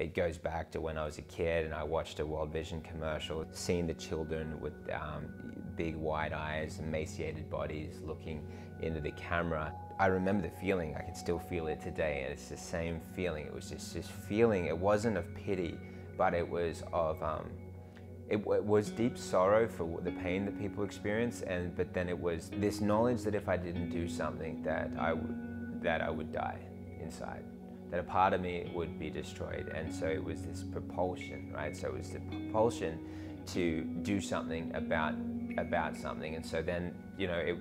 It goes back to when I was a kid and I watched a World Vision commercial, seeing the children with big wide eyes, emaciated bodies looking into the camera. I remember the feeling, I can still feel it today, and it's the same feeling. It was just this feeling, it wasn't of pity, but it was of, it was deep sorrow for the pain that people experience, but then it was this knowledge that if I didn't do something that I would die inside, that a part of me would be destroyed. And so it was this propulsion, right? So it was the propulsion to do something about something. And so then, you know,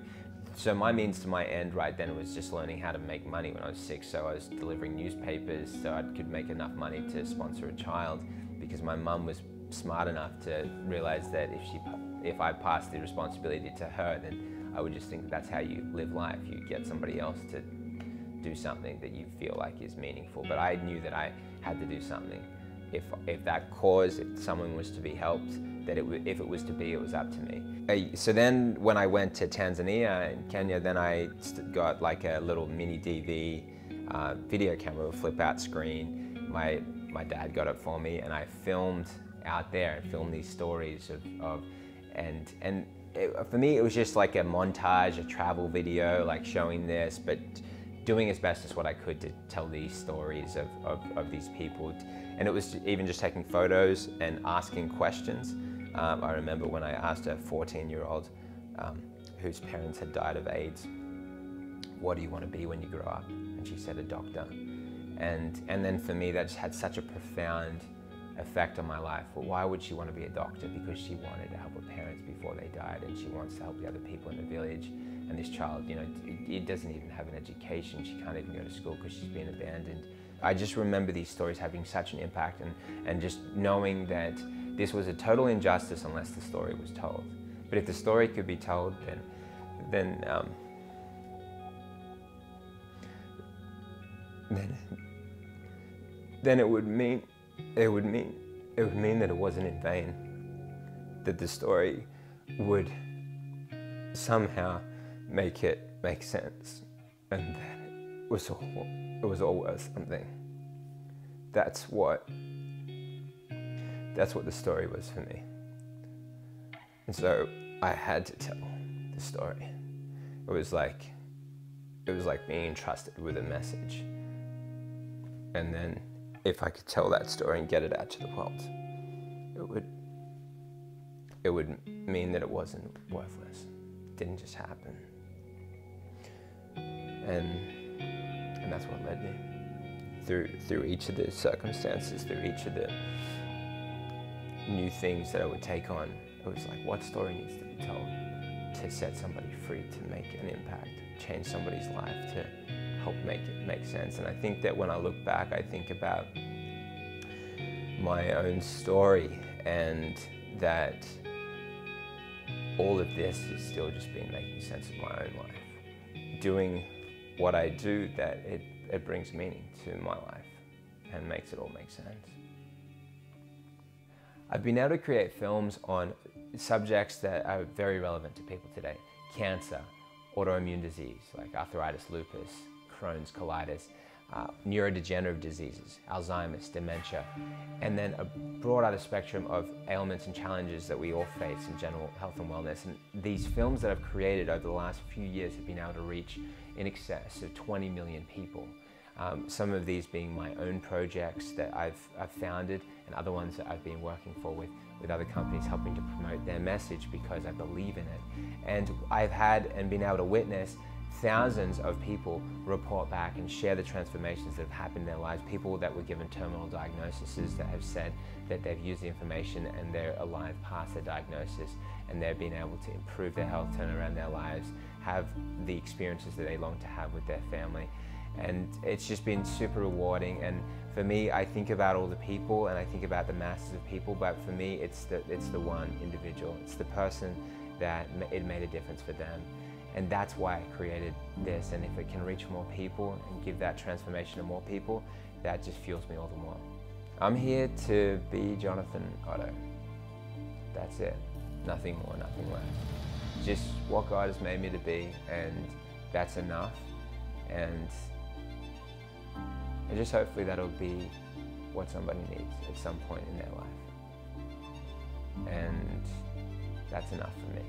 so my means to my end right then was just learning how to make money when I was 6. So I was delivering newspapers so I could make enough money to sponsor a child, because my mum was smart enough to realize that if I passed the responsibility to her, then I would just think that's how you live life. You get somebody else to do something that you feel like is meaningful. But I knew that I had to do something. If that cause, if someone was to be helped, that if it was to be, it was up to me. So then when I went to Tanzania and Kenya, then I got like a little mini DV video camera with a flip out screen. My dad got it for me, and I filmed out there and filmed these stories for me it was just like a montage, a travel video, like showing this, but doing as best as what I could to tell these stories of these people. And it was even just taking photos and asking questions. I remember when I asked a 14-year-old whose parents had died of AIDS, what do you want to be when you grow up? And she said, a doctor. And then for me, that just had such a profound effect on my life. Well, why would she want to be a doctor? Because she wanted to help her parents before they died, and she wants to help the other people in the village. And this child, you know, it doesn't even have an education. She can't even go to school because she's been abandoned. I just remember these stories having such an impact, and just knowing that this was a total injustice unless the story was told. But if the story could be told, then it would mean that it wasn't in vain, that the story would somehow make it make sense, and that it was all worth something. That's what the story was for me. And so I had to tell the story. It was like being entrusted with a message. And then if I could tell that story and get it out to the world, it would mean that it wasn't worthless. It didn't just happen. And that's what led me through each of the circumstances, through each of the new things that I would take on. It was like, what story needs to be told to set somebody free, to make an impact, change somebody's life, to help make it make sense. And I think that when I look back, I think about my own story, and that all of this is still just been making sense of my own life. Doing what I do, that it brings meaning to my life and makes it all make sense. I've been able to create films on subjects that are very relevant to people today. Cancer, autoimmune disease like arthritis, lupus, Crohn's, colitis, neurodegenerative diseases, Alzheimer's, dementia, and then a broad other spectrum of ailments and challenges that we all face in general health and wellness. And these films that I've created over the last few years have been able to reach in excess of 20 million people. Some of these being my own projects that I've founded, and other ones that I've been working for with other companies, helping to promote their message because I believe in it. And I've had and been able to witness thousands of people report back and share the transformations that have happened in their lives. People that were given terminal diagnoses that have said that they've used the information and they're alive past their diagnosis, and they've been able to improve their health, turn around their lives, have the experiences that they long to have with their family. And it's just been super rewarding. And for me, I think about all the people and I think about the masses of people, but for me, it's the one individual. It's the person that it made a difference for them. And that's why I created this. And if it can reach more people and give that transformation to more people, that just fuels me all the more. I'm here to be Jonathan Otto. That's it. Nothing more, nothing less. Just what God has made me to be, and that's enough. And just hopefully that'll be what what somebody needs at some point in their life. And that's enough for me.